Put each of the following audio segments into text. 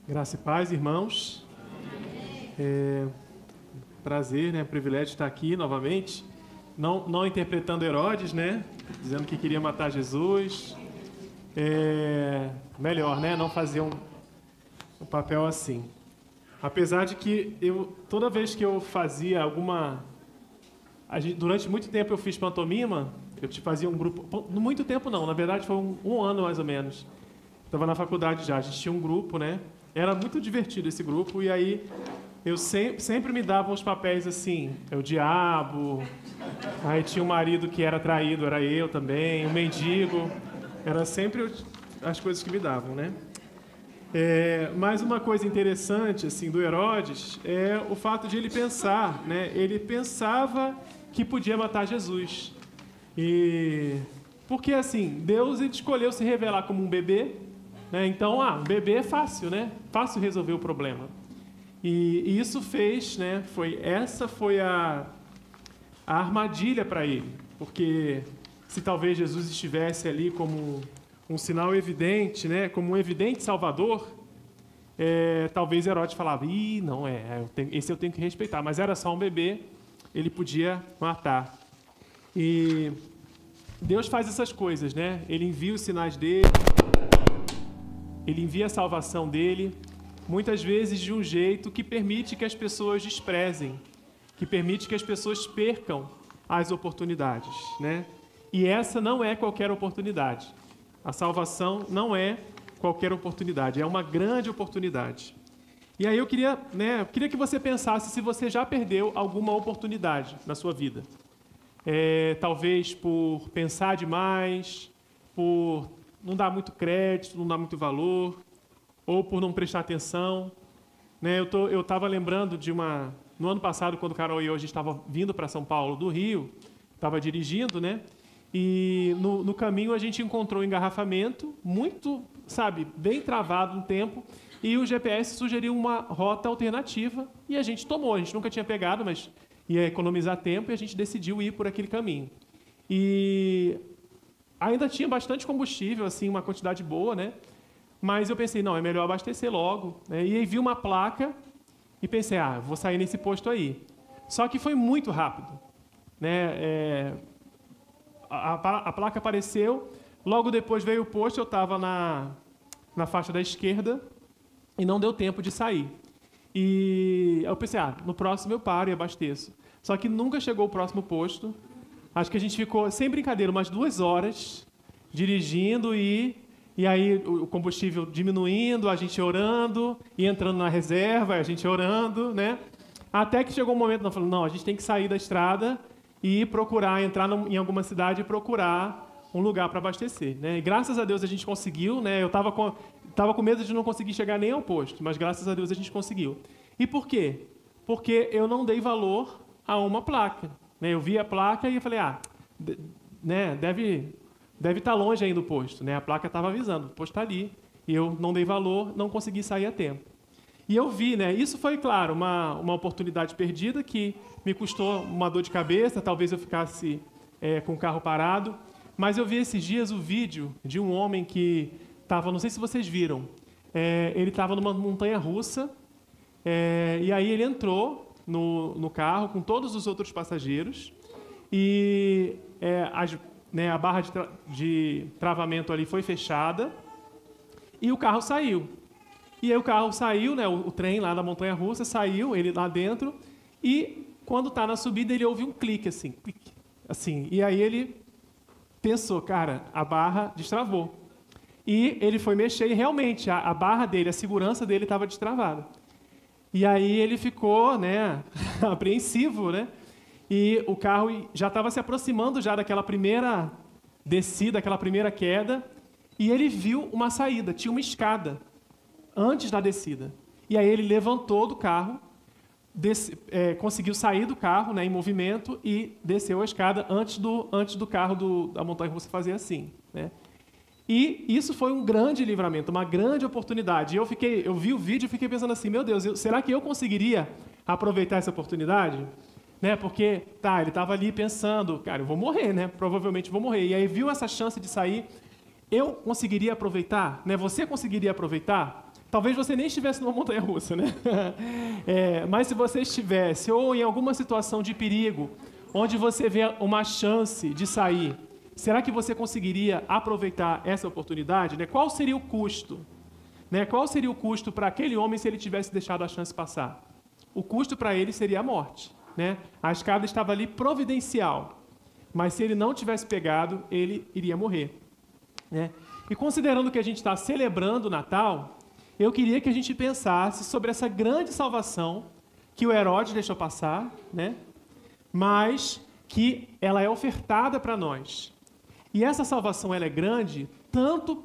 Graça e paz, irmãos. Prazer, né? Privilégio estar aqui novamente. Não interpretando Herodes, né? Dizendo que queria matar Jesus. Melhor, né? Não fazer um papel assim. Apesar de que toda vez que eu fazia durante muito tempo eu fiz pantomima, eu fazia um grupo... Muito tempo não, na verdade foi um ano mais ou menos. Estava na faculdade já, a gente tinha um grupo, né? Era muito divertido esse grupo, e aí eu sempre me davam os papéis assim, o diabo, aí tinha um marido que era traído, era eu também, um mendigo, era sempre as coisas que me davam, né? Mas uma coisa interessante assim, do Herodes é o fato de ele pensar, né? Ele pensava que podia matar Jesus. Porque assim, Deus escolheu se revelar como um bebê, né? Então, bebê é fácil, né? Fácil resolver o problema. E isso fez, né? Essa foi a armadilha para ele. Porque se talvez Jesus estivesse ali como um sinal evidente, né? Como um evidente salvador, talvez Herodes falava, esse eu tenho que respeitar. Mas era só um bebê, ele podia matar. E Deus faz essas coisas, né? Ele envia os sinais dele, ele envia a salvação dele, muitas vezes de um jeito que permite que as pessoas desprezem, que permite que as pessoas percam as oportunidades, né? E essa não é qualquer oportunidade. A salvação não é qualquer oportunidade, é uma grande oportunidade. E aí eu queria que você pensasse se você já perdeu alguma oportunidade na sua vida. Talvez por pensar demais, por não dar muito crédito, não dar muito valor, ou por não prestar atenção, né? Eu estava lembrando no ano passado, quando o Carol e eu, a gente estava vindo para São Paulo do Rio, estava dirigindo, né? E no caminho a gente encontrou um engarrafamento muito, bem travado no tempo, e o GPS sugeriu uma rota alternativa, e a gente tomou. A gente nunca tinha pegado, mas ia economizar tempo, e a gente decidiu ir por aquele caminho. E ainda tinha bastante combustível, assim, uma quantidade boa, né? Mas eu pensei, não, é melhor abastecer logo, né? E aí vi uma placa e pensei, vou sair nesse posto aí. Só que foi muito rápido, né? A placa apareceu, logo depois veio o posto, eu estava na faixa da esquerda e não deu tempo de sair. E eu pensei, no próximo eu paro e abasteço. Só que nunca chegou o próximo posto. Acho que a gente ficou, sem brincadeira, umas 2 horas dirigindo e aí o combustível diminuindo, a gente orando e entrando na reserva, a gente orando, né? Até que chegou um momento, nós falamos, não, a gente tem que sair da estrada e entrar em alguma cidade e procurar um lugar para abastecer, né? E graças a Deus a gente conseguiu, né? Eu estava com medo de não conseguir chegar nem ao posto, mas graças a Deus a gente conseguiu. E por quê? Porque eu não dei valor a uma placa. Eu vi a placa e eu falei, deve estar longe ainda o posto, né? A placa estava avisando, o posto está ali. E eu não dei valor, não consegui sair a tempo. E eu vi, né? Isso foi, claro, uma oportunidade perdida que me custou uma dor de cabeça, talvez eu ficasse com o carro parado. Mas eu vi esses dias o vídeo de um homem que estava, não sei se vocês viram, ele estava numa montanha-russa, e aí ele entrou no carro com todos os outros passageiros e a barra de travamento ali foi fechada e o carro saiu. E aí o carro saiu, né, o trem lá da montanha-russa saiu, ele lá dentro, e quando está na subida ele ouve um clique assim, e aí ele pensou, cara, a barra destravou. E ele foi mexer e realmente a barra dele, a segurança dele estava destravada. E aí ele ficou, né, apreensivo, né? E o carro já estava se aproximando já daquela primeira descida, aquela primeira queda, e ele viu uma saída, tinha uma escada antes da descida. E aí ele levantou do carro, conseguiu sair do carro, né, em movimento e desceu a escada antes do carro da montanha-russa fazer assim, né? E isso foi um grande livramento, uma grande oportunidade. Eu vi o vídeo e fiquei pensando assim, meu Deus, será que eu conseguiria aproveitar essa oportunidade? Né? Porque, ele estava ali pensando, cara, eu vou morrer, né? Provavelmente vou morrer. E aí viu essa chance de sair, eu conseguiria aproveitar? Né? Você conseguiria aproveitar? talvez você nem estivesse numa montanha-russa, né? Mas se você estivesse, ou em alguma situação de perigo, onde você vê uma chance de sair, será que você conseguiria aproveitar essa oportunidade? Né? Qual seria o custo? Né? Qual seria o custo para aquele homem se ele tivesse deixado a chance passar? O custo para ele seria a morte. Né? A escada estava ali providencial, mas se ele não tivesse pegado, ele iria morrer. Né? E considerando que a gente está celebrando o Natal, eu queria que a gente pensasse sobre essa grande salvação que o Herodes deixou passar, né? Mas que ela é ofertada para nós. E essa salvação ela é grande tanto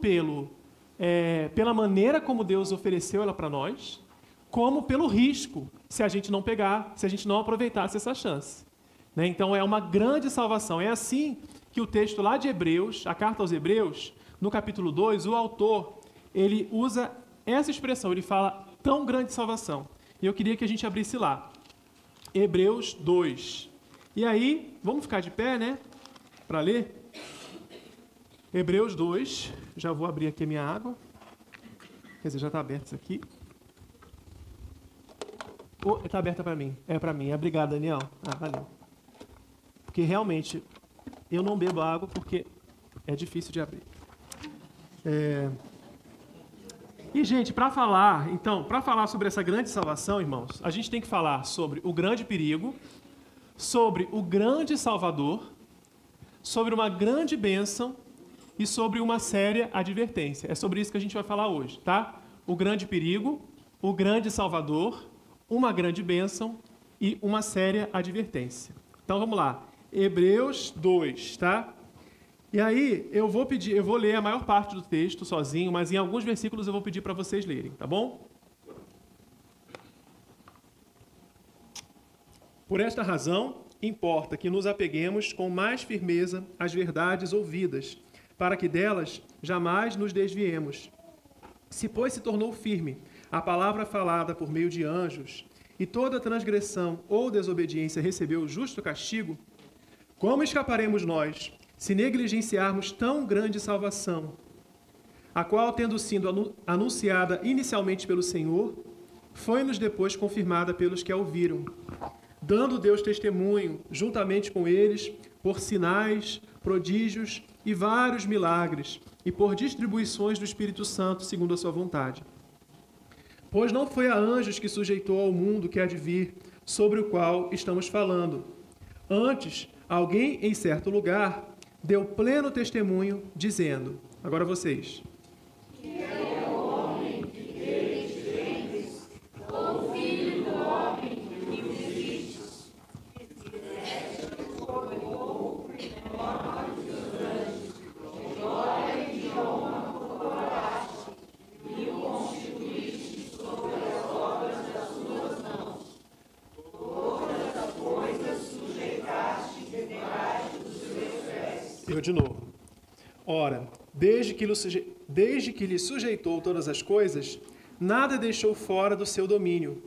pela maneira como Deus ofereceu ela para nós, como pelo risco, se a gente não pegar, se a gente não aproveitasse essa chance. Né? Então é uma grande salvação. É assim que o texto lá de Hebreus, a carta aos Hebreus, no capítulo 2, o autor, ele usa essa expressão, ele fala tão grande salvação. E eu queria que a gente abrisse lá. Hebreus 2. E aí, vamos ficar de pé, né? Para ler. Hebreus 2. Já vou abrir aqui a minha água. Quer dizer, já está aberto isso aqui. Está aberta para mim. É para mim. Obrigado, Daniel. Valeu. Porque realmente, eu não bebo água porque é difícil de abrir. E, gente, para falar sobre essa grande salvação, irmãos, a gente tem que falar sobre o grande perigo, sobre o grande Salvador, sobre uma grande bênção e sobre uma séria advertência. É sobre isso que a gente vai falar hoje, tá? O grande perigo, o grande Salvador, uma grande bênção e uma séria advertência. Então, vamos lá. Hebreus 2, tá? E aí, eu vou ler a maior parte do texto sozinho, mas em alguns versículos eu vou pedir para vocês lerem, tá bom? Por esta razão, importa que nos apeguemos com mais firmeza às verdades ouvidas, para que delas jamais nos desviemos. Se, pois, se tornou firme a palavra falada por meio de anjos, e toda transgressão ou desobediência recebeu o justo castigo, como escaparemos nós, se negligenciarmos tão grande salvação, a qual, tendo sido anunciada inicialmente pelo Senhor, foi-nos depois confirmada pelos que a ouviram, dando Deus testemunho, juntamente com eles, por sinais, prodígios e vários milagres, e por distribuições do Espírito Santo, segundo a sua vontade. Pois não foi a anjos que sujeitou ao mundo que há de vir, sobre o qual estamos falando. Antes, alguém em certo lugar deu pleno testemunho, dizendo, agora vocês, que é o homem que desde gentes, ou filho do homem que o existe, que fizeste o corpo menor dos anjos, de glória e de honra coroaste, e o constituíste sobre as obras das suas mãos. Todas as coisas sujeitaste debaixo dos seus pés. Eu de novo. Ora, desde que lhe sujeitou todas as coisas, nada deixou fora do seu domínio.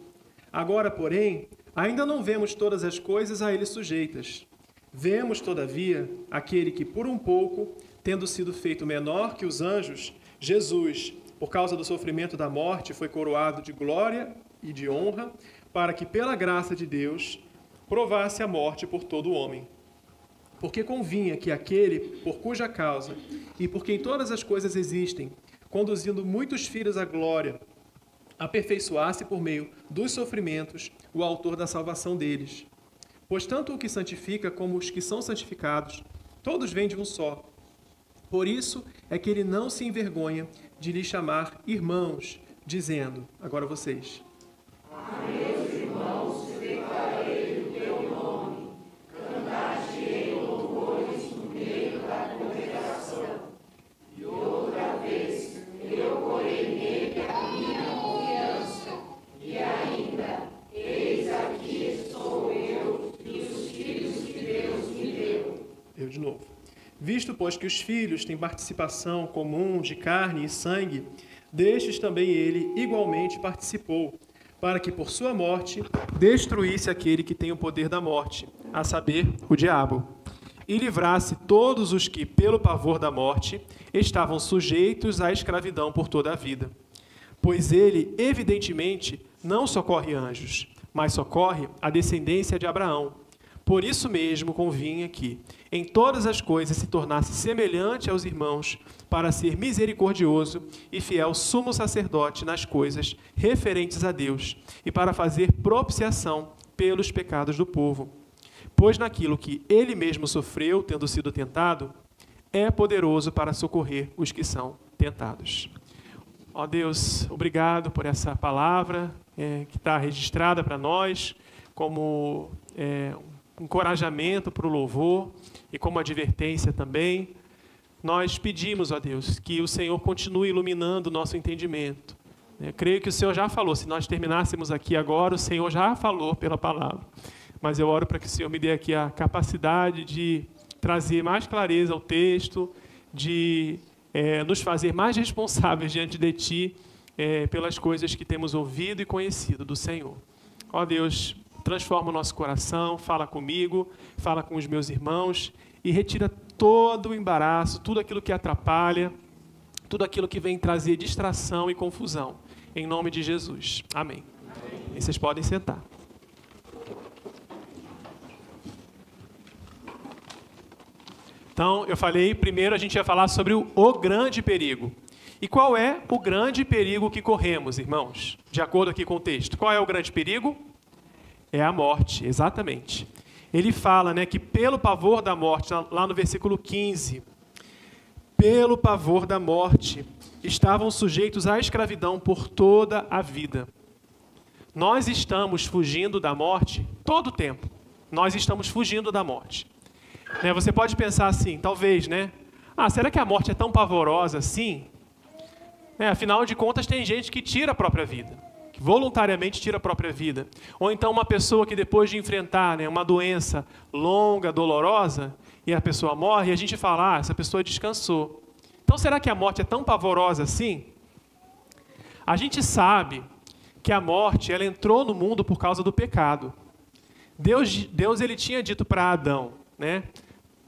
Agora, porém, ainda não vemos todas as coisas a ele sujeitas. Vemos, todavia, aquele que, por um pouco, tendo sido feito menor que os anjos, Jesus, por causa do sofrimento da morte, foi coroado de glória e de honra, para que, pela graça de Deus, provasse a morte por todo o homem. Porque convinha que aquele, por cuja causa e por quem todas as coisas existem, conduzindo muitos filhos à glória, aperfeiçoasse por meio dos sofrimentos o autor da salvação deles. Pois tanto o que santifica como os que são santificados, todos vêm de um só. Por isso é que ele não se envergonha de lhes chamar irmãos, dizendo, agora vocês, a meus irmãos declarei o teu nome, cantar-te-ei louvores no meio da congregação. E outra vez eu porei nele a minha confiança, e ainda, eis aqui estou eu e os filhos que Deus me deu. Eu de novo. Visto, pois, que os filhos têm participação comum de carne e sangue, destes também ele igualmente participou, para que por sua morte destruísse aquele que tem o poder da morte, a saber, o diabo, e livrasse todos os que, pelo pavor da morte, estavam sujeitos à escravidão por toda a vida. pois ele, evidentemente, não socorre anjos, mas socorre a descendência de Abraão. Por isso mesmo convinha que, em todas as coisas, se tornasse semelhante aos irmãos, para ser misericordioso e fiel sumo sacerdote nas coisas referentes a Deus, e para fazer propiciação pelos pecados do povo. Pois naquilo que ele mesmo sofreu, tendo sido tentado, é poderoso para socorrer os que são tentados. Ó Deus, obrigado por essa palavra que está registrada para nós como um encorajamento para o louvor e como advertência também. Nós pedimos, ó Deus, que o Senhor continue iluminando o nosso entendimento. Creio que o Senhor já falou, se nós terminássemos aqui agora, o Senhor já falou pela palavra. Mas eu oro para que o Senhor me dê aqui a capacidade de trazer mais clareza ao texto, de nos fazer mais responsáveis diante de Ti pelas coisas que temos ouvido e conhecido do Senhor. Ó Deus, transforma o nosso coração, fala comigo, fala com os meus irmãos e retira todo o embaraço, tudo aquilo que atrapalha, tudo aquilo que vem trazer distração e confusão. Em nome de Jesus. Amém. Amém. E vocês podem sentar. Então, eu falei, primeiro a gente ia falar sobre o grande perigo. E qual é o grande perigo que corremos, irmãos? De acordo aqui com o texto. Qual é o grande perigo? É a morte, exatamente. Ele fala, que pelo pavor da morte, lá no versículo 15, pelo pavor da morte, estavam sujeitos à escravidão por toda a vida. Nós estamos fugindo da morte todo o tempo. Nós estamos fugindo da morte. Você pode pensar assim, talvez, será que a morte é tão pavorosa assim? Afinal de contas, tem gente que tira a própria vida, que voluntariamente tira a própria vida. Ou então uma pessoa que depois de enfrentar uma doença longa, dolorosa, e a pessoa morre, e a gente fala, essa pessoa descansou. Então, será que a morte é tão pavorosa assim? A gente sabe que a morte ela entrou no mundo por causa do pecado. Deus ele tinha dito para Adão,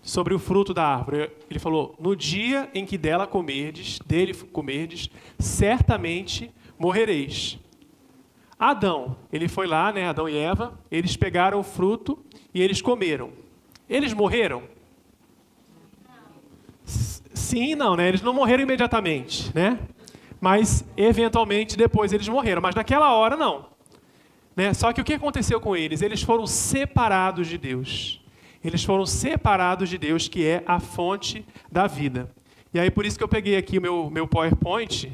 sobre o fruto da árvore. Ele falou, no dia em que dele comerdes, certamente morrereis. Adão, ele foi lá, Adão e Eva, eles pegaram o fruto e eles comeram. Eles morreram? Sim e não, Eles não morreram imediatamente, Mas, eventualmente, depois eles morreram. Mas naquela hora, não. Só que o que aconteceu com eles? Eles foram separados de Deus. Eles foram separados de Deus, que é a fonte da vida. E aí, por isso que eu peguei aqui o meu PowerPoint,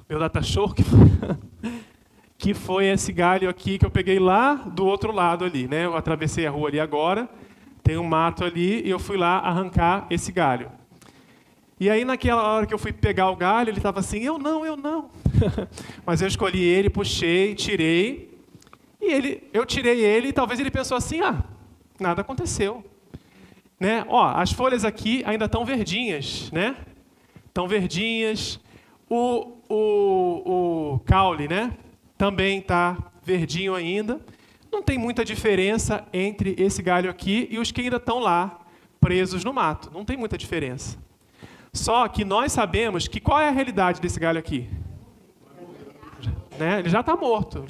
meu datashow, que foi esse galho aqui que eu peguei lá do outro lado ali. Eu atravessei a rua ali agora, tem um mato ali, e eu fui lá arrancar esse galho. E aí, naquela hora que eu fui pegar o galho, ele estava assim, eu não. Mas eu escolhi ele, puxei, tirei, e eu tirei ele, e talvez ele pensou assim, nada aconteceu. As folhas aqui ainda estão verdinhas, Estão verdinhas. O caule, também está verdinho ainda. Não tem muita diferença entre esse galho aqui e os que ainda estão lá, presos no mato. Não tem muita diferença. Só que nós sabemos que qual é a realidade desse galho aqui? Ele já está morto.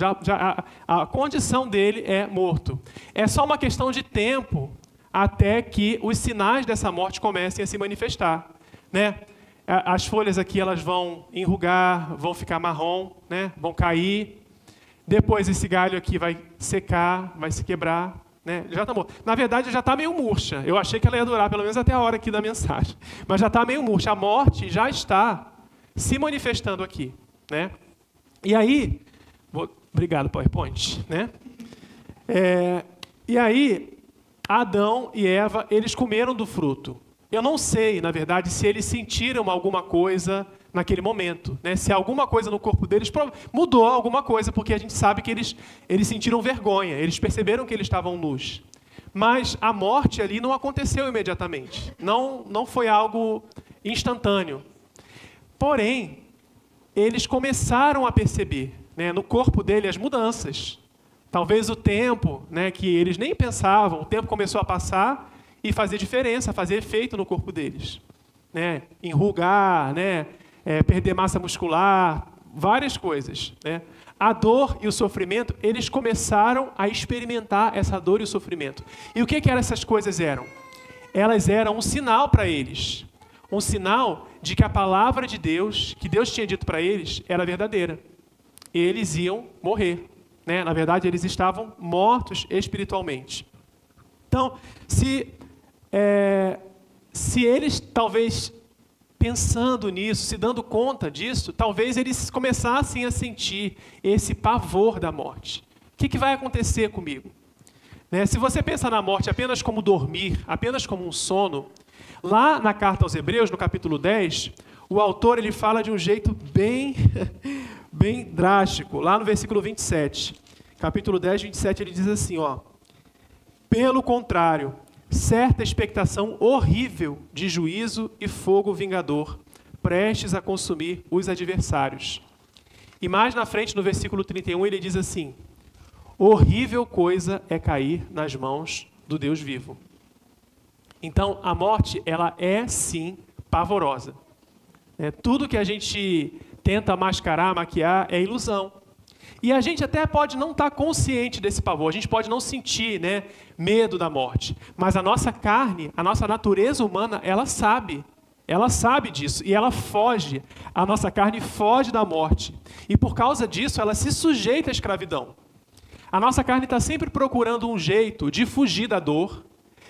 A condição dele é morto. É só uma questão de tempo até que os sinais dessa morte comecem a se manifestar. As folhas aqui elas vão enrugar, vão ficar marrom, vão cair. Depois esse galho aqui vai secar, vai se quebrar. Já está morto. Na verdade, já está meio murcha. Eu achei que ela ia durar pelo menos até a hora aqui da mensagem. Mas já está meio murcha. A morte já está se manifestando aqui. E aí, obrigado, PowerPoint. E aí, Adão e Eva, eles comeram do fruto. Eu não sei, na verdade, se eles sentiram alguma coisa naquele momento. Se alguma coisa no corpo deles mudou alguma coisa, porque a gente sabe que eles sentiram vergonha, eles perceberam que eles estavam nus. Mas a morte ali não aconteceu imediatamente. Não foi algo instantâneo. Porém, eles começaram a perceber, no corpo dele as mudanças. Talvez o tempo, que eles nem pensavam, o tempo começou a passar e fazer diferença, fazer efeito no corpo deles. Enrugar, perder massa muscular, várias coisas, né? A dor e o sofrimento, eles começaram a experimentar essa dor e o sofrimento. E o que eram essas coisas eram? Elas eram um sinal para eles. Um sinal de que a palavra de Deus, que Deus tinha dito para eles, era verdadeira. Eles iam morrer, né? Na verdade, eles estavam mortos espiritualmente. Então, se eles, talvez, pensando nisso, se dando conta disso, talvez eles começassem a sentir esse pavor da morte. O que vai acontecer comigo? Né? Se você pensa na morte apenas como dormir, apenas como um sono, lá na carta aos Hebreus, no capítulo 10, o autor ele fala de um jeito bem, bem drástico. Lá no versículo 27, capítulo 10, 27, ele diz assim, ó, pelo contrário, certa expectação horrível de juízo e fogo vingador, prestes a consumir os adversários. E mais na frente, no versículo 31, ele diz assim, horrível coisa é cair nas mãos do Deus vivo. Então, a morte, ela é, sim, pavorosa. Tudo que a gente tenta mascarar, maquiar, é ilusão. E a gente até pode não estar consciente desse pavor, a gente pode não sentir, né, medo da morte. Mas a nossa carne, a nossa natureza humana, ela sabe disso e ela foge. A nossa carne foge da morte. E por causa disso, ela se sujeita à escravidão. A nossa carne está sempre procurando um jeito de fugir da dor,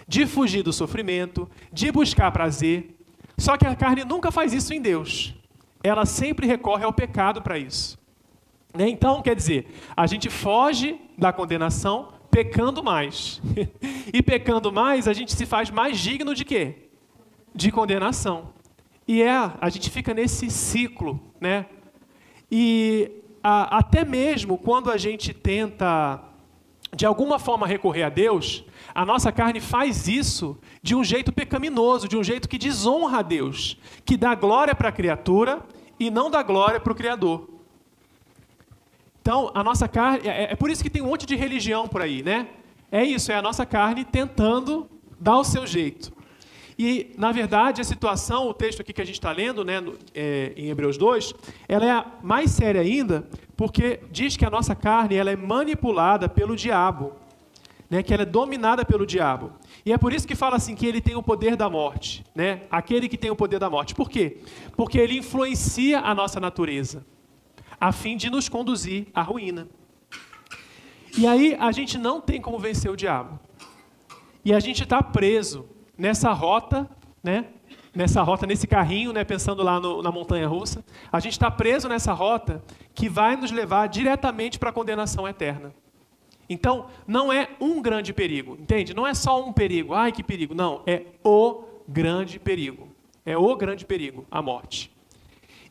de fugir do sofrimento, de buscar prazer. Só que a carne nunca faz isso em Deus. Ela sempre recorre ao pecado para isso. Então, quer dizer, a gente foge da condenação pecando mais. E pecando mais, a gente se faz mais digno de quê? De condenação. E a gente fica nesse ciclo, né? E até mesmo quando a gente tenta, de alguma forma, recorrer a Deus, a nossa carne faz isso de um jeito pecaminoso, de um jeito que desonra a Deus, que dá glória para a criatura e não dá glória para o Criador. Então, a nossa carne, é por isso que tem um monte de religião por aí, né? É isso, é a nossa carne tentando dar o seu jeito. E, na verdade, a situação, o texto aqui que a gente está lendo, né, em Hebreus 2, ela é mais séria ainda, porque diz que a nossa carne ela é manipulada pelo diabo, né, que ela é dominada pelo diabo. E é por isso que fala assim, que ele tem o poder da morte, né? Aquele que tem o poder da morte. Por quê? Porque ele influencia a nossa natureza, a fim de nos conduzir à ruína. E aí a gente não tem como vencer o diabo. E a gente está preso nessa rota, né? Nessa rota, nesse carrinho, né? Pensando lá na montanha-russa. A gente está preso nessa rota que vai nos levar diretamente para a condenação eterna. Então, não é um grande perigo, entende? Não é só um perigo, ai que perigo. Não, é o grande perigo. É o grande perigo, a morte.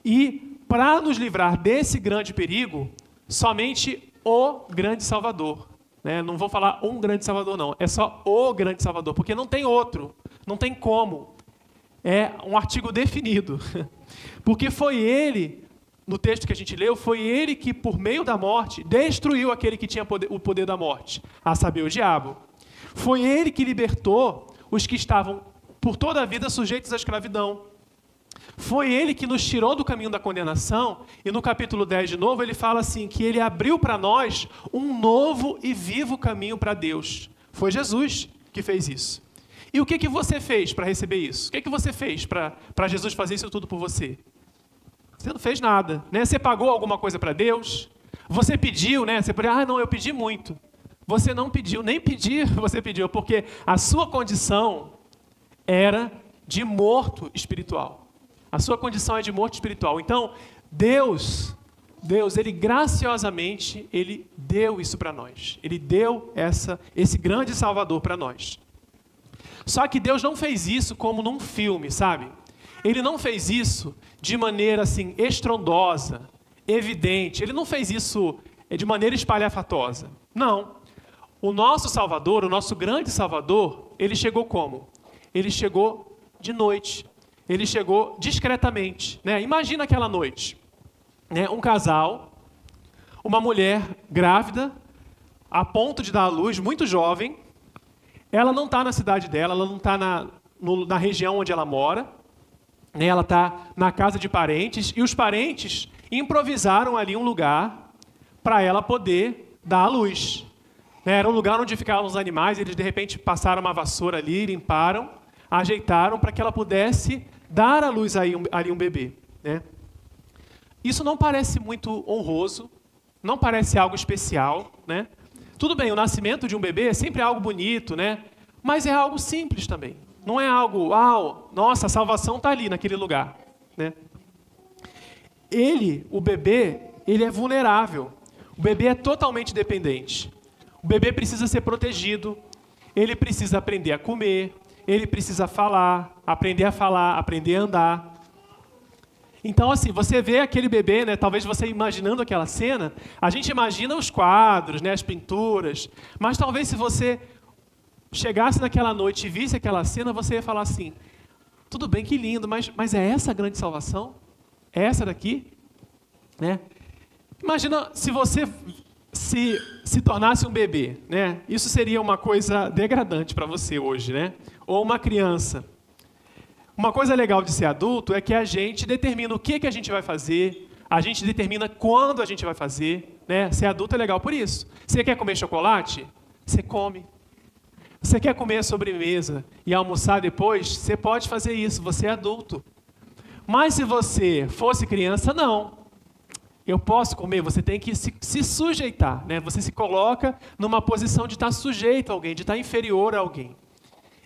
E para nos livrar desse grande perigo, somente o grande Salvador. Né? Não vou falar um grande Salvador, não. É só o grande Salvador, porque não tem outro. Não tem como. É um artigo definido. Porque foi ele, no texto que a gente leu, foi ele que, por meio da morte, destruiu aquele que tinha o poder da morte, a saber, o diabo. Foi ele que libertou os que estavam, por toda a vida, sujeitos à escravidão. Foi ele que nos tirou do caminho da condenação, e no capítulo 10 de novo ele fala assim, que ele abriu para nós um novo e vivo caminho para Deus. Foi Jesus que fez isso. E o que você fez para receber isso? O que você fez para Jesus fazer isso tudo por você? Você não fez nada, né? Você pagou alguma coisa para Deus? Você pediu, né? Você pode, não, eu pedi muito. Você não pediu, nem pedir você pediu, porque a sua condição era de morto espiritual. A sua condição é de morte espiritual. Então, Deus, ele graciosamente, ele deu isso para nós. Ele deu esse grande Salvador para nós. Só que Deus não fez isso como num filme, sabe? Ele não fez isso de maneira assim estrondosa, evidente. Ele não fez isso de maneira espalhafatosa. Não. O nosso Salvador, o nosso grande Salvador, ele chegou como? Ele chegou de noite. Ele chegou discretamente, né? Imagina aquela noite, né? Um casal, uma mulher grávida, a ponto de dar à luz, muito jovem. Ela não está na cidade dela, ela não está na região onde ela mora. né? Ela está na casa de parentes, e os parentes improvisaram ali um lugar para ela poder dar à luz. Era um lugar onde ficavam os animais, eles de repente passaram uma vassoura ali, limparam, ajeitaram para que ela pudesse dar à luz ali um bebê, né? Isso não parece muito honroso, não parece algo especial, né? Tudo bem, o nascimento de um bebê é sempre algo bonito, né? Mas é algo simples também. Não é algo, uau, nossa, a salvação está ali naquele lugar, né? O bebê, ele é vulnerável. O bebê é totalmente dependente. O bebê precisa ser protegido, ele precisa aprender a comer, ele precisa falar, aprender a andar. Então, assim, você vê aquele bebê, né? Talvez você imaginando aquela cena, a gente imagina os quadros, né? As pinturas, mas talvez se você chegasse naquela noite e visse aquela cena, você ia falar assim, tudo bem, que lindo, mas é essa a grande salvação? É essa daqui? Né? Imagina se você se tornasse um bebê, né? Isso seria uma coisa degradante para você hoje, né? Ou uma criança. Uma coisa legal de ser adulto é que a gente determina o que a gente vai fazer, a gente determina quando a gente vai fazer, né? Ser adulto é legal por isso. Você quer comer chocolate? Você come. Você quer comer a sobremesa e almoçar depois? Você pode fazer isso, você é adulto. Mas se você fosse criança, não. Eu posso comer, você tem que se sujeitar, né? Você se coloca numa posição de estar sujeito a alguém, de estar inferior a alguém.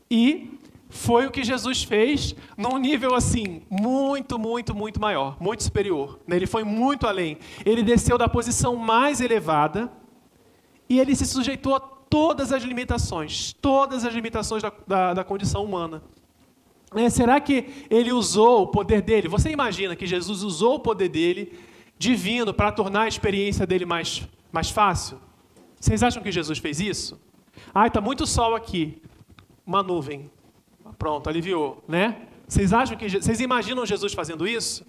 E foi o que Jesus fez num nível assim, muito, muito, muito maior, muito superior, né? Ele foi muito além. Ele desceu da posição mais elevada e ele se sujeitou a todas as limitações da condição humana. Será que ele usou o poder dele? Você imagina que Jesus usou o poder dele, divino, para tornar a experiência dele mais fácil? Vocês acham que Jesus fez isso? Está muito sol aqui, uma nuvem. Pronto, aliviou, né? Vocês imaginam Jesus fazendo isso?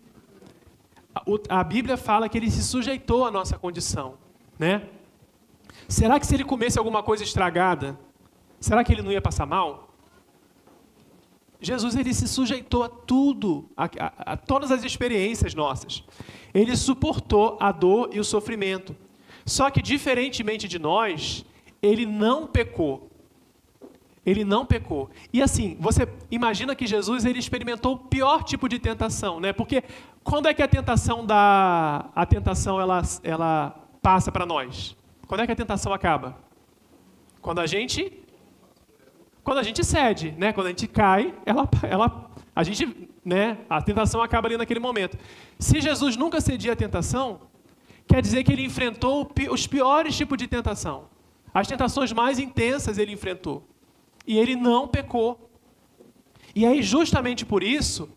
A Bíblia fala que ele se sujeitou à nossa condição, né? Será que se ele comesse alguma coisa estragada, será que ele não ia passar mal? Jesus, ele se sujeitou a tudo, a todas as experiências nossas. Ele suportou a dor e o sofrimento. Só que, diferentemente de nós, ele não pecou. Ele não pecou. E assim, você imagina que Jesus ele experimentou o pior tipo de tentação, né? Porque quando é que a tentação ela passa para nós? Quando é que a tentação acaba? Quando a gente cede, né? Quando a gente cai, a tentação acaba ali naquele momento. Se Jesus nunca cedia à tentação, quer dizer que ele enfrentou os piores tipos de tentação. As tentações mais intensas ele enfrentou. E ele não pecou. E aí, justamente por isso,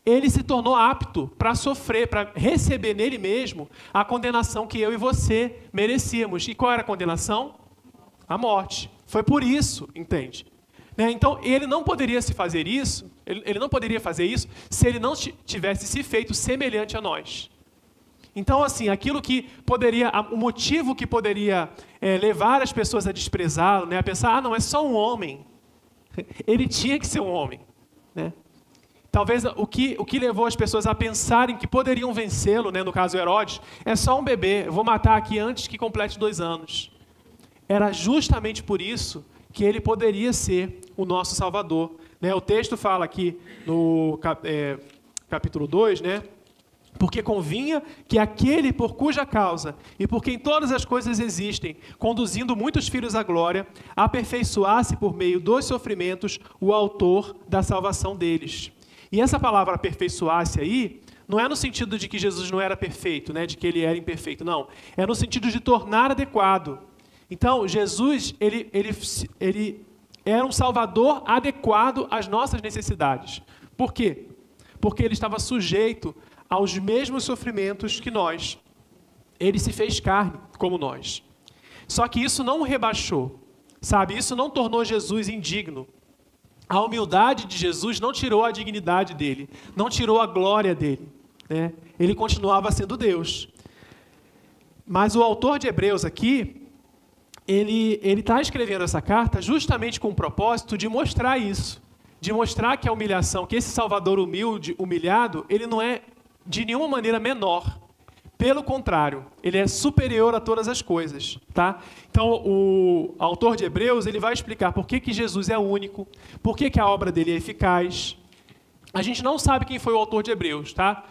ele se tornou apto para sofrer, para receber nele mesmo a condenação que eu e você merecíamos. E qual era a condenação? A morte. Foi por isso, entende? Então, ele não poderia fazer isso se ele não tivesse se feito semelhante a nós. Então, assim, o motivo que poderia levar as pessoas a desprezá-lo, né, a pensar, não, é só um homem. Ele tinha que ser um homem, né? Talvez o que levou as pessoas a pensarem que poderiam vencê-lo, né, no caso Herodes, é só um bebê, eu vou matar aqui antes que complete 2 anos. Era justamente por isso que ele poderia ser o nosso Salvador, né? O texto fala aqui no capítulo 2, né? Porque convinha que aquele por cuja causa e por quem todas as coisas existem, conduzindo muitos filhos à glória, aperfeiçoasse por meio dos sofrimentos o autor da salvação deles. E essa palavra aperfeiçoasse aí, não é no sentido de que Jesus não era perfeito, né? De que ele era imperfeito, não. É no sentido de tornar adequado. Então, Jesus, ele era um Salvador adequado às nossas necessidades. Por quê? Porque ele estava sujeito aos mesmos sofrimentos que nós. Ele se fez carne, como nós. Só que isso não o rebaixou, sabe? Isso não tornou Jesus indigno. A humildade de Jesus não tirou a dignidade dele, não tirou a glória dele, né? Ele continuava sendo Deus. Mas o autor de Hebreus aqui, ele está escrevendo essa carta justamente com o propósito de mostrar isso, de mostrar que a humilhação, que esse Salvador humilde, humilhado, ele não é de nenhuma maneira menor. Pelo contrário, ele é superior a todas as coisas, tá? Então, o autor de Hebreus, ele vai explicar por que Jesus é único, por que a obra dele é eficaz. A gente não sabe quem foi o autor de Hebreus, tá?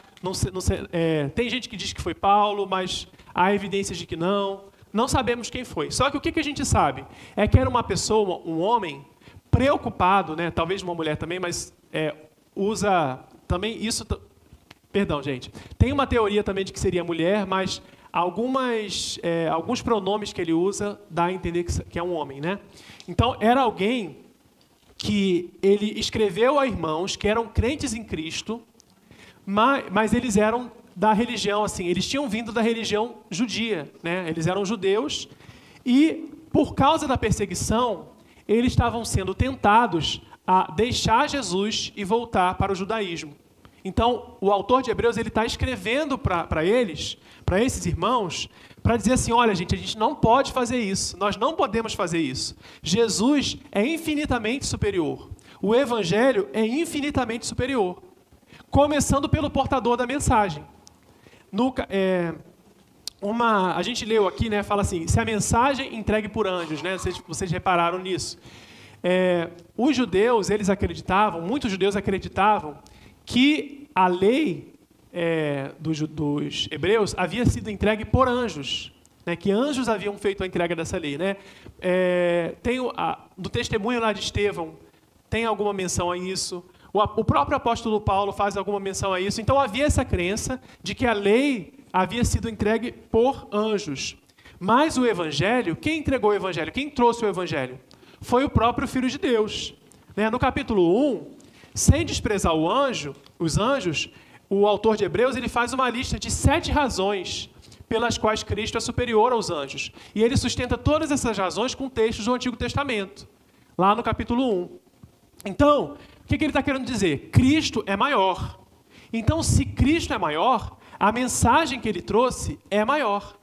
Tem gente que diz que foi Paulo, mas há evidências de que não. Não sabemos quem foi. Só que o que a gente sabe? É que era uma pessoa, um homem, preocupado, né? Talvez uma mulher também, mas usa também isso... Perdão, gente. Tem uma teoria também de que seria mulher, mas alguns pronomes que ele usa dá a entender que é um homem, né? Então, era alguém que ele escreveu a irmãos que eram crentes em Cristo, mas eles eram da religião, assim, eles tinham vindo da religião judia, né? Eles eram judeus e, por causa da perseguição, eles estavam sendo tentados a deixar Jesus e voltar para o judaísmo. Então, o autor de Hebreus ele está escrevendo para eles, para esses irmãos, para dizer assim, olha, gente, a gente não pode fazer isso, nós não podemos fazer isso. Jesus é infinitamente superior. O Evangelho é infinitamente superior. Começando pelo portador da mensagem. A gente leu aqui, né, fala assim, se a mensagem entregue por anjos, né, vocês repararam nisso. Os judeus, muitos judeus acreditavam que a lei dos hebreus havia sido entregue por anjos, né, que anjos haviam feito a entrega dessa lei. Né? Do testemunho lá de Estevão, tem alguma menção a isso. O próprio apóstolo Paulo faz alguma menção a isso. Então havia essa crença de que a lei havia sido entregue por anjos. Mas o Evangelho, quem entregou o Evangelho? Quem trouxe o Evangelho? Foi o próprio Filho de Deus. Né? No capítulo 1, sem desprezar os anjos, o autor de Hebreus ele faz uma lista de 7 razões pelas quais Cristo é superior aos anjos. E ele sustenta todas essas razões com textos do Antigo Testamento, lá no capítulo 1. Então, o que ele está querendo dizer? Cristo é maior. Então, se Cristo é maior, a mensagem que ele trouxe é maior.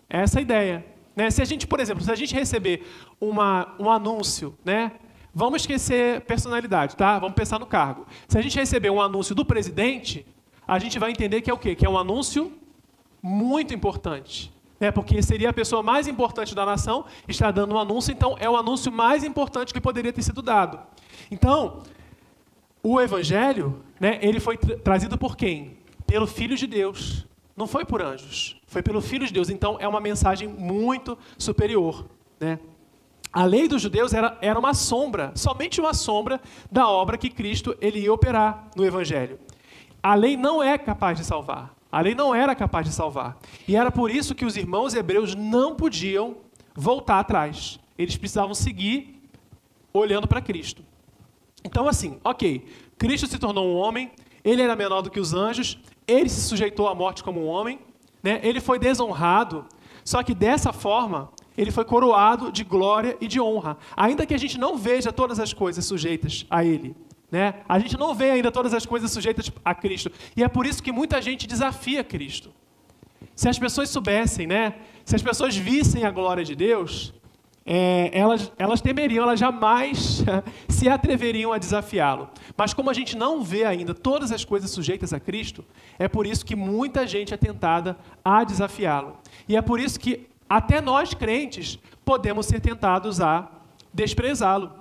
Essa é a ideia. Né? Se a gente, por exemplo, receber um anúncio, né? Vamos esquecer personalidade, tá? Vamos pensar no cargo. Se a gente receber um anúncio do presidente, a gente vai entender que é o quê? Que é um anúncio muito importante. Né? Porque seria a pessoa mais importante da nação, está dando um anúncio, então é o anúncio mais importante que poderia ter sido dado. Então, o Evangelho, né, ele foi trazido por quem? Pelo Filho de Deus. Não foi por anjos, foi pelo Filho de Deus. Então, é uma mensagem muito superior, né? A lei dos judeus era uma sombra, somente uma sombra da obra que Cristo ele ia operar no Evangelho. A lei não é capaz de salvar. A lei não era capaz de salvar. E era por isso que os irmãos hebreus não podiam voltar atrás. Eles precisavam seguir olhando para Cristo. Então, assim, ok, Cristo se tornou um homem, ele era menor do que os anjos, ele se sujeitou à morte como um homem, né? Ele foi desonrado, só que dessa forma... ele foi coroado de glória e de honra. Ainda que a gente não veja todas as coisas sujeitas a ele. Né? A gente não vê ainda todas as coisas sujeitas a Cristo. E é por isso que muita gente desafia Cristo. Se as pessoas soubessem, né? Se as pessoas vissem a glória de Deus, elas temeriam, elas jamais se atreveriam a desafiá-lo. Mas como a gente não vê ainda todas as coisas sujeitas a Cristo, é por isso que muita gente é tentada a desafiá-lo. E é por isso que até nós, crentes, podemos ser tentados a desprezá-lo.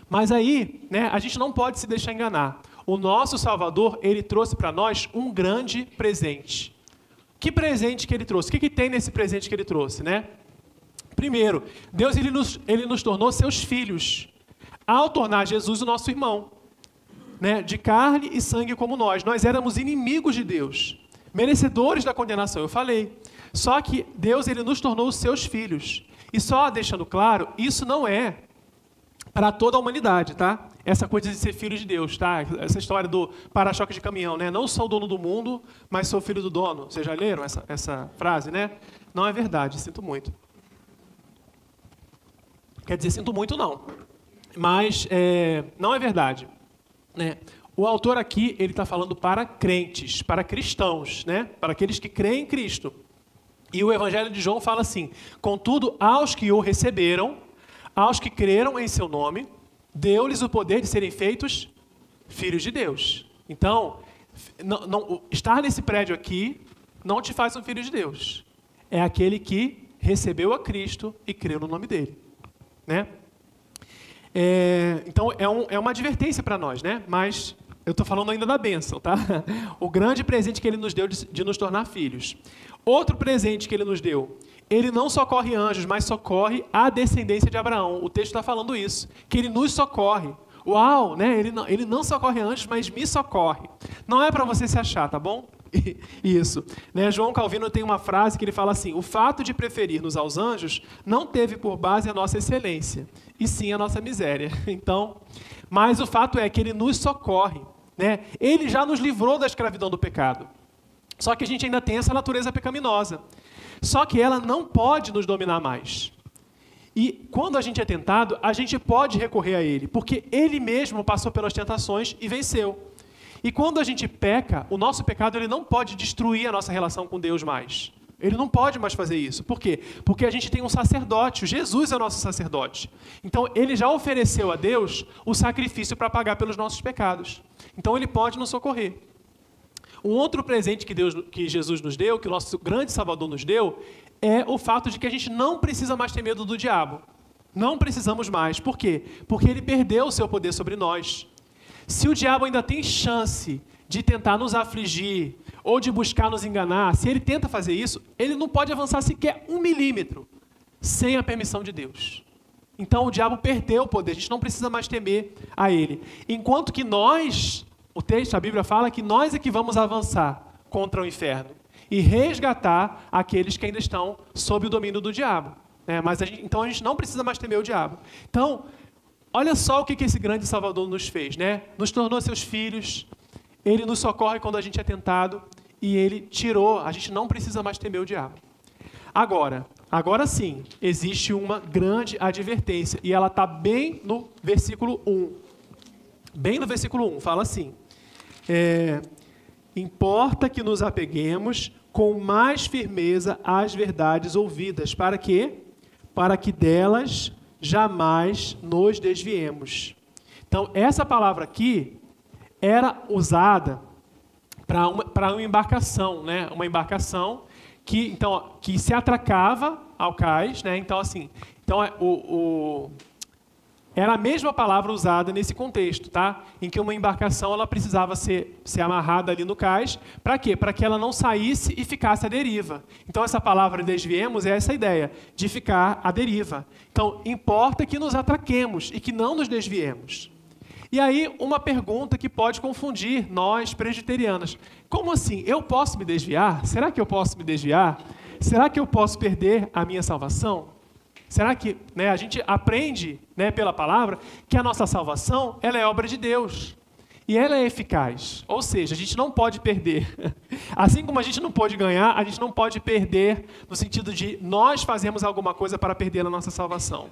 Mas aí, né, a gente não pode se deixar enganar. O nosso Salvador, ele trouxe para nós um grande presente. Que presente que ele trouxe? O que tem nesse presente que ele trouxe, né? Primeiro, Deus ele nos tornou seus filhos, ao tornar Jesus o nosso irmão, né, de carne e sangue como nós. Nós éramos inimigos de Deus, merecedores da condenação, eu falei. Só que Deus ele nos tornou os seus filhos. E só deixando claro, isso não é para toda a humanidade, tá? Essa coisa de ser filho de Deus, tá? Essa história do para-choque de caminhão, né? Não sou dono do mundo, mas sou filho do dono. Vocês já leram essa frase, né? Não é verdade, sinto muito. Quer dizer, sinto muito não. Mas não é verdade, né? O autor aqui, ele está falando para crentes, para cristãos, né? Para aqueles que creem em Cristo. E o Evangelho de João fala assim, contudo, aos que o receberam, aos que creram em seu nome, deu-lhes o poder de serem feitos filhos de Deus. Então, estar nesse prédio aqui não te faz um filho de Deus. É aquele que recebeu a Cristo e creu no nome dele, né? Então, é uma advertência para nós, né? Mas eu estou falando ainda da bênção, tá? O grande presente que ele nos deu de nos tornar filhos. Outro presente que ele nos deu, ele não socorre anjos, mas socorre a descendência de Abraão. O texto está falando isso, que ele nos socorre. Uau, né? Ele não socorre anjos, mas me socorre. Não é para você se achar, tá bom? Isso. Né? João Calvino tem uma frase que ele fala assim: o fato de preferir-nos aos anjos não teve por base a nossa excelência, e sim a nossa miséria. Então, mas o fato é que ele nos socorre, né? Ele já nos livrou da escravidão do pecado. Só que a gente ainda tem essa natureza pecaminosa. Só que ela não pode nos dominar mais. E quando a gente é tentado, a gente pode recorrer a ele, porque ele mesmo passou pelas tentações e venceu. E quando a gente peca, o nosso pecado ele não pode destruir a nossa relação com Deus mais. Ele não pode mais fazer isso. Por quê? Porque a gente tem um sacerdote, Jesus é o nosso sacerdote. Então, ele já ofereceu a Deus o sacrifício para pagar pelos nossos pecados. Então, ele pode nos socorrer. Um outro presente que Jesus nos deu, que o nosso grande Salvador nos deu, é o fato de que a gente não precisa mais ter medo do diabo. Não precisamos mais. Por quê? Porque ele perdeu o seu poder sobre nós. Se o diabo ainda tem chance de tentar nos afligir ou de buscar nos enganar, se ele tenta fazer isso, ele não pode avançar sequer 1 milímetro sem a permissão de Deus. Então o diabo perdeu o poder, a gente não precisa mais temer a ele. Enquanto que nós, o texto, a Bíblia fala que nós é que vamos avançar contra o inferno e resgatar aqueles que ainda estão sob o domínio do diabo. Então a gente não precisa mais temer o diabo. Então, olha só o que esse grande Salvador nos fez, né? Nos tornou seus filhos, ele nos socorre quando a gente é tentado e ele tirou, a gente não precisa mais temer o diabo. Agora sim, existe uma grande advertência e ela está bem no versículo 1. Bem no versículo 1, fala assim: importa que nos apeguemos com mais firmeza às verdades ouvidas. Para quê? Para que delas jamais nos desviemos. Então, essa palavra aqui era usada para uma embarcação, né? Uma embarcação que se atracava ao cais, né? Então, assim, era a mesma palavra usada nesse contexto, tá? Em que uma embarcação ela precisava ser amarrada ali no cais. Para quê? Para que ela não saísse e ficasse à deriva. Então, essa palavra desviemos é essa ideia, de ficar à deriva. Então, importa que nos atraquemos e que não nos desviemos. E aí, uma pergunta que pode confundir nós, presbiterianos. Como assim? Eu posso me desviar? Será que eu posso me desviar? Será que eu posso perder a minha salvação? Será que a gente aprende pela palavra que a nossa salvação ela é obra de Deus e ela é eficaz? Ou seja, a gente não pode perder. Assim como a gente não pode ganhar, a gente não pode perder no sentido de nós fazermos alguma coisa para perder a nossa salvação.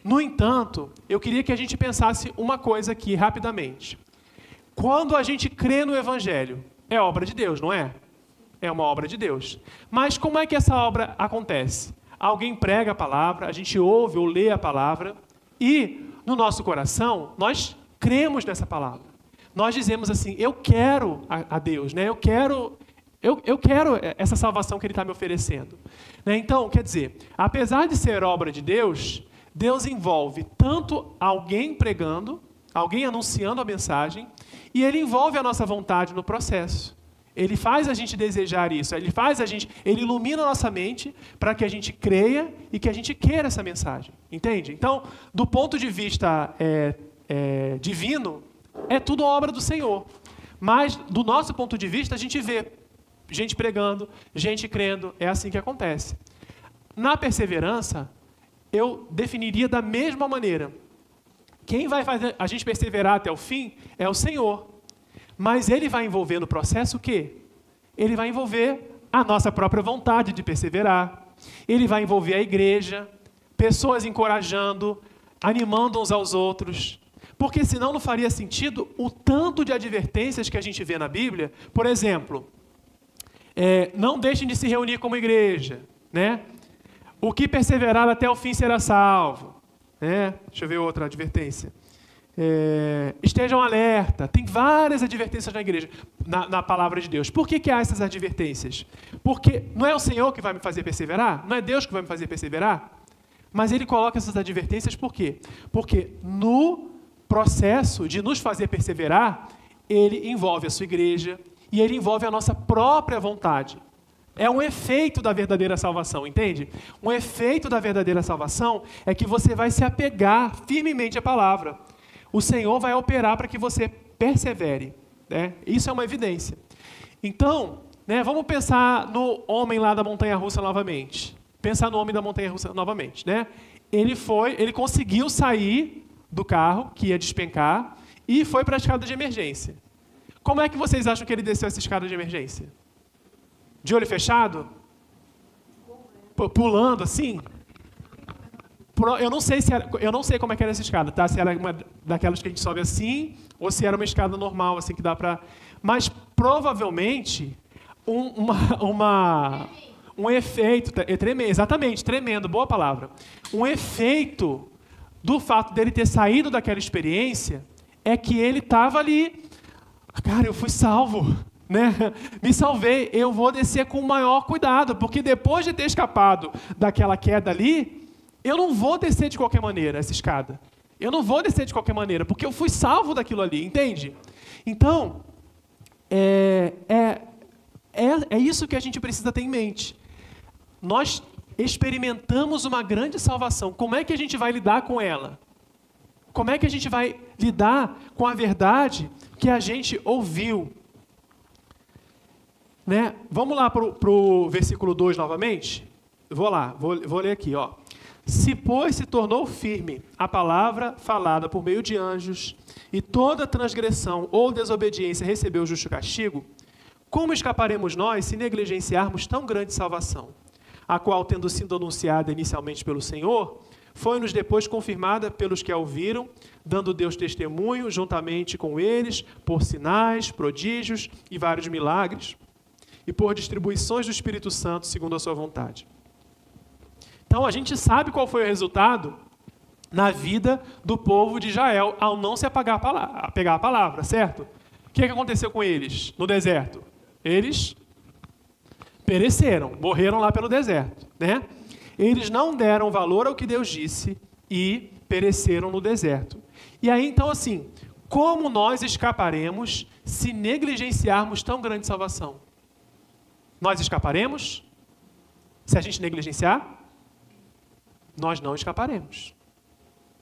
No entanto, eu queria que a gente pensasse uma coisa aqui rapidamente. Quando a gente crê no Evangelho, é obra de Deus, não é? É uma obra de Deus. Mas como é que essa obra acontece? Alguém prega a palavra, a gente ouve ou lê a palavra e, no nosso coração, nós cremos nessa palavra. Nós dizemos assim, eu quero a Deus, né? Eu quero essa salvação que Ele está me oferecendo. Né? Então, quer dizer, apesar de ser obra de Deus, Deus envolve tanto alguém pregando, alguém anunciando a mensagem, e Ele envolve a nossa vontade no processo. Ele faz a gente desejar isso, ele ilumina a nossa mente para que a gente creia e que a gente queira essa mensagem, entende? Então, do ponto de vista divino, é tudo obra do Senhor. Mas, do nosso ponto de vista, a gente vê gente pregando, gente crendo, é assim que acontece. Na perseverança, eu definiria da mesma maneira. Quem vai fazer a gente perseverar até o fim é o Senhor. Mas Ele vai envolver no processo o quê? Ele vai envolver a nossa própria vontade de perseverar. Ele vai envolver a igreja, pessoas encorajando, animando uns aos outros. Porque senão não faria sentido o tanto de advertências que a gente vê na Bíblia. Por exemplo, não deixem de se reunir como igreja, né? O que perseverar até o fim será salvo. Deixa eu ver outra advertência. estejam alerta. Tem várias advertências na igreja, na palavra de Deus. Por que há essas advertências? Porque não é o Senhor que vai me fazer perseverar? Não é Deus que vai me fazer perseverar? Mas Ele coloca essas advertências por quê? Porque no processo de nos fazer perseverar, Ele envolve a sua igreja e Ele envolve a nossa própria vontade. É um efeito da verdadeira salvação, entende? Um efeito da verdadeira salvação é que você vai se apegar firmemente à palavra. O Senhor vai operar para que você persevere, né? Isso é uma evidência. Então, né, vamos pensar no homem lá da montanha-russa novamente. Pensar no homem da montanha-russa novamente, né? Ele conseguiu sair do carro, que ia despencar, e foi para a escada de emergência. Como é que vocês acham que ele desceu essa escada de emergência? De olho fechado? Pulando assim? Eu não sei como é que era essa escada, tá? Se era uma daquelas que a gente sobe assim, ou se era uma escada normal, assim, que dá para... Mas, provavelmente, um efeito... Exatamente, tremendo, boa palavra. Um efeito do fato dele ter saído daquela experiência é que ele estava ali... Cara, eu fui salvo, né? Me salvei, eu vou descer com o maior cuidado, porque depois de ter escapado daquela queda ali, eu não vou descer de qualquer maneira essa escada. Eu não vou descer de qualquer maneira, porque eu fui salvo daquilo ali, entende? Então, é isso que a gente precisa ter em mente. Nós experimentamos uma grande salvação. Como é que a gente vai lidar com ela? Como é que a gente vai lidar com a verdade que a gente ouviu? Né? Vamos lá para o versículo 2 novamente? Vou ler aqui. Ó. Se, pois, se tornou firme a palavra falada por meio de anjos, e toda transgressão ou desobediência recebeu justo castigo, como escaparemos nós se negligenciarmos tão grande salvação, a qual, tendo sido anunciada inicialmente pelo Senhor, foi-nos depois confirmada pelos que a ouviram, dando Deus testemunho juntamente com eles, por sinais, prodígios e vários milagres, e por distribuições do Espírito Santo segundo a sua vontade. Então, a gente sabe qual foi o resultado na vida do povo de Israel ao não se apegar à palavra, certo? O que aconteceu com eles no deserto? Eles pereceram, morreram lá pelo deserto, né? Eles não deram valor ao que Deus disse e pereceram no deserto. E aí, então, assim, como nós escaparemos se negligenciarmos tão grande salvação? Nós escaparemos? Se a gente negligenciar? Nós não escaparemos.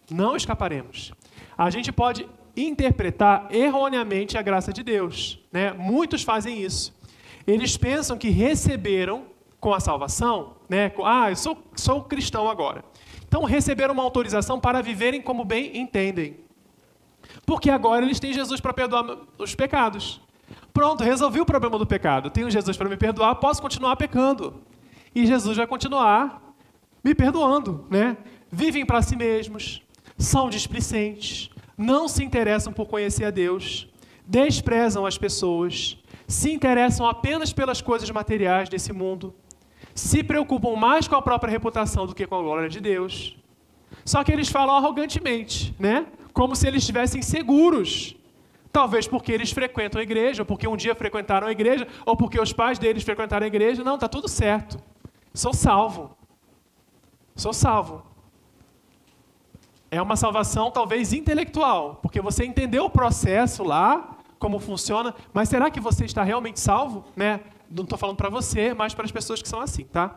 Não escaparemos. A gente pode interpretar erroneamente a graça de Deus, né? Muitos fazem isso. Eles pensam que receberam com a salvação, né? Eu sou cristão agora. Então receberam uma autorização para viverem como bem entendem. Porque agora eles têm Jesus para perdoar os pecados. Pronto, resolvi o problema do pecado. Tenho Jesus para me perdoar, posso continuar pecando. E Jesus vai continuar me perdoando, né? Vivem para si mesmos, são displicentes, não se interessam por conhecer a Deus, desprezam as pessoas, se interessam apenas pelas coisas materiais desse mundo, se preocupam mais com a própria reputação do que com a glória de Deus. Só que eles falam arrogantemente, né? Como se eles estivessem seguros. Talvez porque eles frequentam a igreja, ou porque um dia frequentaram a igreja, ou porque os pais deles frequentaram a igreja. Não, está tudo certo. Sou salvo. Sou salvo. É uma salvação talvez intelectual, porque você entendeu o processo lá, como funciona, mas será que você está realmente salvo? Né? Não estou falando para você, mas para as pessoas que são assim, tá?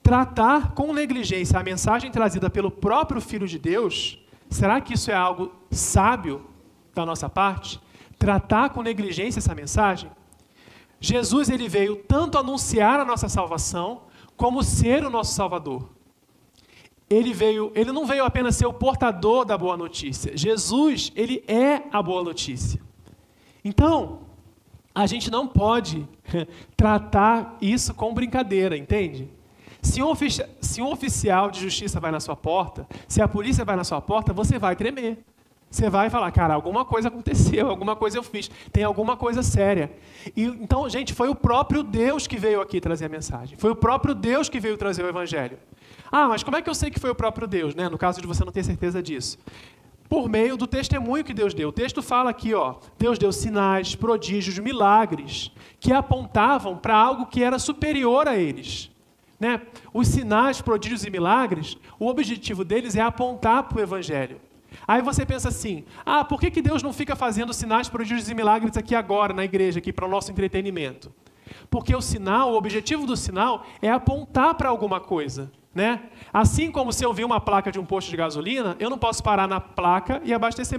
Tratar com negligência a mensagem trazida pelo próprio Filho de Deus, será que isso é algo sábio da nossa parte? Tratar com negligência essa mensagem? Jesus, ele veio tanto anunciar a nossa salvação, como ser o nosso Salvador. Ele não veio apenas ser o portador da boa notícia. Jesus, ele é a boa notícia. Então, a gente não pode tratar isso com brincadeira, entende? Se um oficial de justiça vai na sua porta, se a polícia vai na sua porta, você vai tremer. Você vai falar, cara, alguma coisa aconteceu, alguma coisa eu fiz, tem alguma coisa séria. Então, gente, foi o próprio Deus que veio aqui trazer a mensagem. Foi o próprio Deus que veio trazer o Evangelho. Mas como é que eu sei que foi o próprio Deus, né? No caso de você não ter certeza disso. por meio do testemunho que Deus deu. O texto fala aqui, ó, Deus deu sinais, prodígios, milagres, que apontavam para algo que era superior a eles. Né? Os sinais, prodígios e milagres, o objetivo deles é apontar para o Evangelho. Aí você pensa assim, por que Deus não fica fazendo sinais, prodígios e milagres aqui agora, na igreja, aqui para o nosso entretenimento? Porque o sinal, o objetivo do sinal é apontar para alguma coisa. Né? Assim como se eu vir uma placa de um posto de gasolina, eu não posso parar na placa e abastecer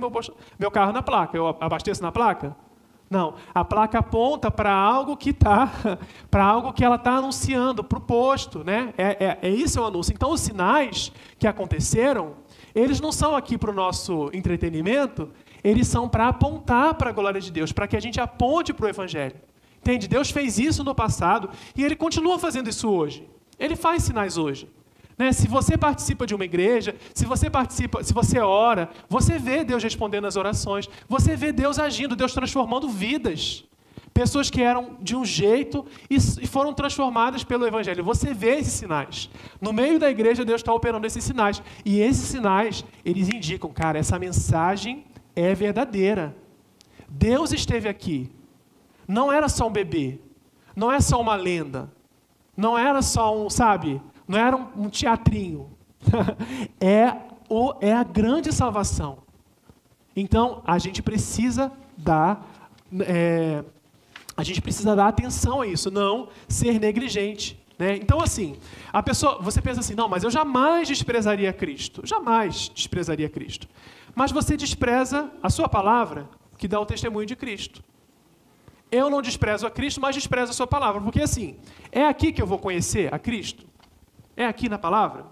meu carro na placa. Eu abasteço na placa? Não. A placa aponta para algo que para algo que ela está anunciando, para o posto. Né? É isso o anúncio. Então, os sinais que aconteceram, eles não são aqui para o nosso entretenimento, eles são para apontar para a glória de Deus, para que a gente aponte para o Evangelho. Entende? Deus fez isso no passado e Ele continua fazendo isso hoje. Ele faz sinais hoje. Né? Se você participa de uma igreja, se você ora, você vê Deus respondendo as orações, você vê Deus agindo, Deus transformando vidas. Pessoas que eram de um jeito e foram transformadas pelo Evangelho. Você vê esses sinais. No meio da igreja, Deus está operando esses sinais. E esses sinais, eles indicam, cara, essa mensagem é verdadeira. Deus esteve aqui. Não era só um bebê. Não é só uma lenda. Não era só não era um teatrinho. É a grande salvação. Então, a gente precisa dar atenção a isso, não ser negligente. Né? Então, assim, você pensa assim, não, mas eu jamais desprezaria Cristo. Jamais desprezaria Cristo. Mas você despreza a sua palavra, que dá o testemunho de Cristo. Eu não desprezo a Cristo, mas desprezo a sua palavra. Porque, assim, é aqui que eu vou conhecer a Cristo? É aqui na palavra?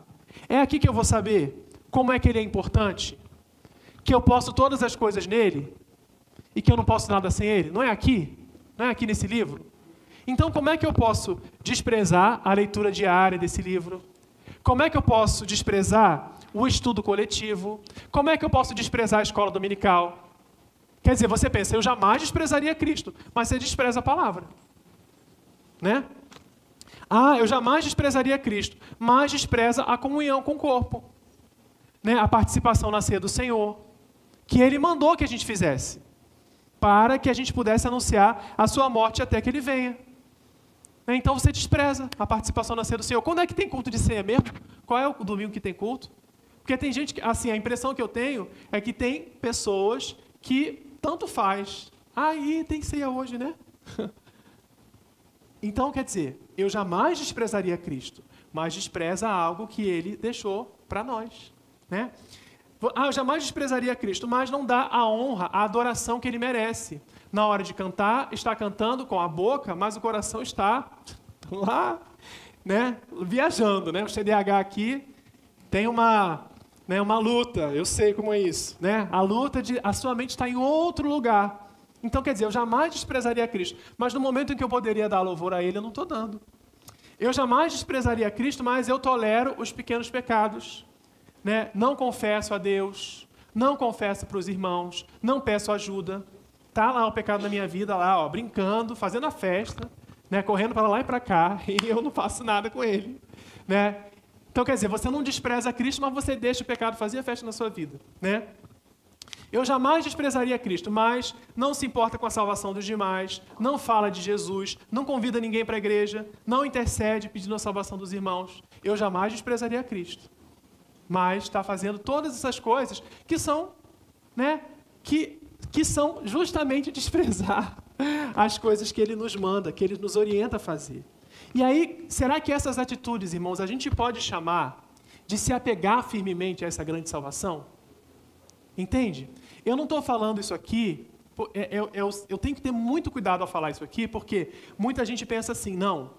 É aqui que eu vou saber como é que Ele é importante? Que eu posso todas as coisas nele? E que eu não posso nada sem Ele? Não é aqui? Não é aqui nesse livro? Então, como é que eu posso desprezar a leitura diária desse livro? Como é que eu posso desprezar o estudo coletivo? Como é que eu posso desprezar a escola dominical? Quer dizer, você pensa, eu jamais desprezaria Cristo, mas você despreza a palavra. Né? Eu jamais desprezaria Cristo, mas despreza a comunhão com o corpo. Né? A participação na ceia do Senhor, que Ele mandou que a gente fizesse, para que a gente pudesse anunciar a sua morte até que Ele venha. Então você despreza a participação na ceia do Senhor. Quando é que tem culto de ceia mesmo? Qual é o domingo que tem culto? Porque tem gente que, assim, a impressão que eu tenho é que tem pessoas que tanto faz. Tem ceia hoje, né? Então, quer dizer, eu jamais desprezaria Cristo, mas despreza algo que Ele deixou para nós. Né? Eu jamais desprezaria Cristo, mas não dá a honra, a adoração que Ele merece. Na hora de cantar, está cantando com a boca, mas o coração está lá, né, viajando. Né? O CDH aqui tem uma luta, eu sei como é isso. Né? A sua mente está em outro lugar. Então, quer dizer, eu jamais desprezaria Cristo, mas no momento em que eu poderia dar louvor a Ele, eu não estou dando. Eu jamais desprezaria Cristo, mas eu tolero os pequenos pecados. Né? Não confesso a Deus, não confesso para os irmãos, não peço ajuda. Está lá o pecado na minha vida, lá, brincando, fazendo a festa, né? Correndo para lá e para cá, e eu não faço nada com ele. Né? Então, quer dizer, você não despreza Cristo, mas você deixa o pecado fazer a festa na sua vida. Né? Eu jamais desprezaria Cristo, mas não se importa com a salvação dos demais, não fala de Jesus, não convida ninguém para a igreja, não intercede pedindo a salvação dos irmãos. Eu jamais desprezaria Cristo. Mas está fazendo todas essas coisas que são, né, que são justamente desprezar as coisas que Ele nos manda, que Ele nos orienta a fazer. E aí, será que essas atitudes, irmãos, a gente pode chamar de se apegar firmemente a essa grande salvação? Entende? Eu não estou falando isso aqui, eu tenho que ter muito cuidado ao falar isso aqui, porque muita gente pensa assim, não,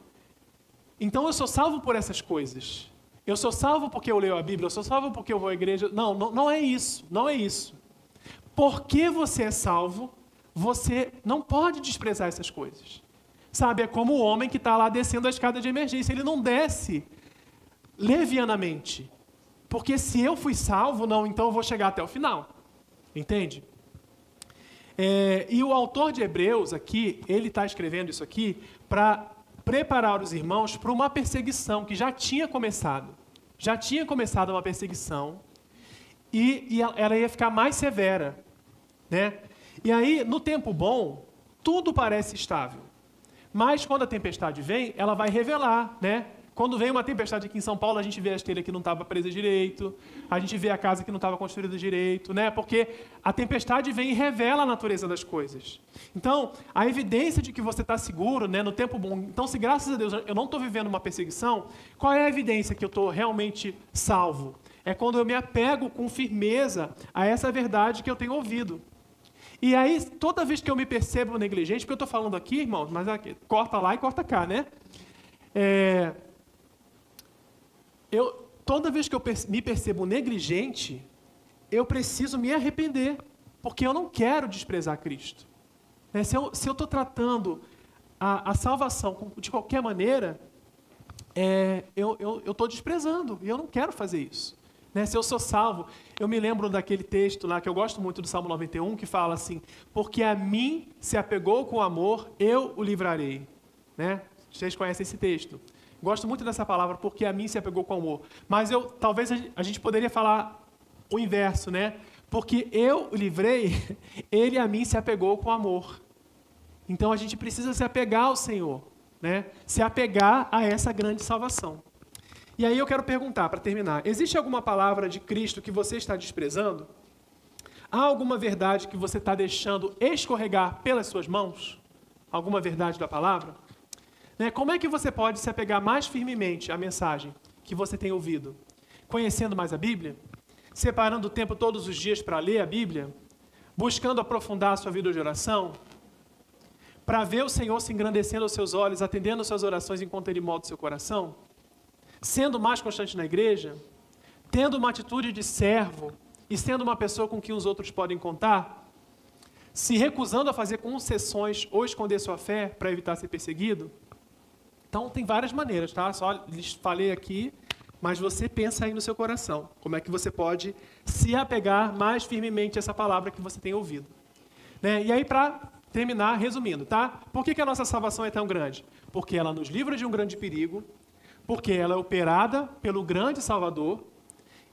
então eu sou salvo por essas coisas. Eu sou salvo porque eu leio a Bíblia, eu sou salvo porque eu vou à igreja. Não é isso, não é isso. Porque você é salvo, você não pode desprezar essas coisas. Sabe, é como o homem que está lá descendo a escada de emergência, ele não desce levianamente. Porque se eu fui salvo, então eu vou chegar até o final. Entende? E o autor de Hebreus aqui, ele está escrevendo isso aqui para preparar os irmãos para uma perseguição que já tinha começado. Já tinha começado uma perseguição e ela ia ficar mais severa, né? E aí, no tempo bom, tudo parece estável. Mas quando a tempestade vem, ela vai revelar, né? Quando vem uma tempestade aqui em São Paulo, a gente vê a esteira que não estava presa direito, a gente vê a casa que não estava construída direito, né? Porque a tempestade vem e revela a natureza das coisas. Então, a evidência de que você está seguro, né, no tempo bom. Então, se graças a Deus eu não estou vivendo uma perseguição, qual é a evidência que eu estou realmente salvo? É quando eu me apego com firmeza a essa verdade que eu tenho ouvido. E aí, toda vez que eu me percebo negligente, porque eu estou falando aqui, irmãos, mas aqui, corta lá e corta cá, né? Toda vez que eu me percebo negligente, eu preciso me arrepender, porque eu não quero desprezar Cristo. Se eu estou tratando a salvação de qualquer maneira, eu estou desprezando, e eu não quero fazer isso. Se eu sou salvo, eu me lembro daquele texto lá, que eu gosto muito do Salmo 91, que fala assim, porque a mim se apegou com amor, eu o livrarei. Né? Vocês conhecem esse texto. Gosto muito dessa palavra, porque a mim se apegou com amor. Mas talvez a gente poderia falar o inverso, né? Porque eu o livrei, ele a mim se apegou com amor. Então a gente precisa se apegar ao Senhor, né? Se apegar a essa grande salvação. E aí eu quero perguntar, para terminar, existe alguma palavra de Cristo que você está desprezando? Há alguma verdade que você está deixando escorregar pelas suas mãos? Alguma verdade da palavra? Como é que você pode se apegar mais firmemente à mensagem que você tem ouvido? Conhecendo mais a Bíblia? Separando o tempo todos os dias para ler a Bíblia? Buscando aprofundar a sua vida de oração? Para ver o Senhor se engrandecendo aos seus olhos, atendendo às suas orações enquanto Ele molda o seu coração? Sendo mais constante na igreja? Tendo uma atitude de servo e sendo uma pessoa com quem os outros podem contar? Se recusando a fazer concessões ou esconder sua fé para evitar ser perseguido? Então, tem várias maneiras, tá? Só lhes falei aqui, mas você pensa aí no seu coração. Como é que você pode se apegar mais firmemente a essa palavra que você tem ouvido? E aí, para terminar, resumindo, tá? Por que a nossa salvação é tão grande? Porque ela nos livra de um grande perigo, porque ela é operada pelo grande Salvador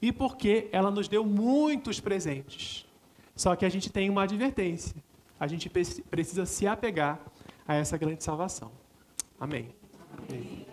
e porque ela nos deu muitos presentes. Só que a gente tem uma advertência. A gente precisa se apegar a essa grande salvação. Amém. Amém.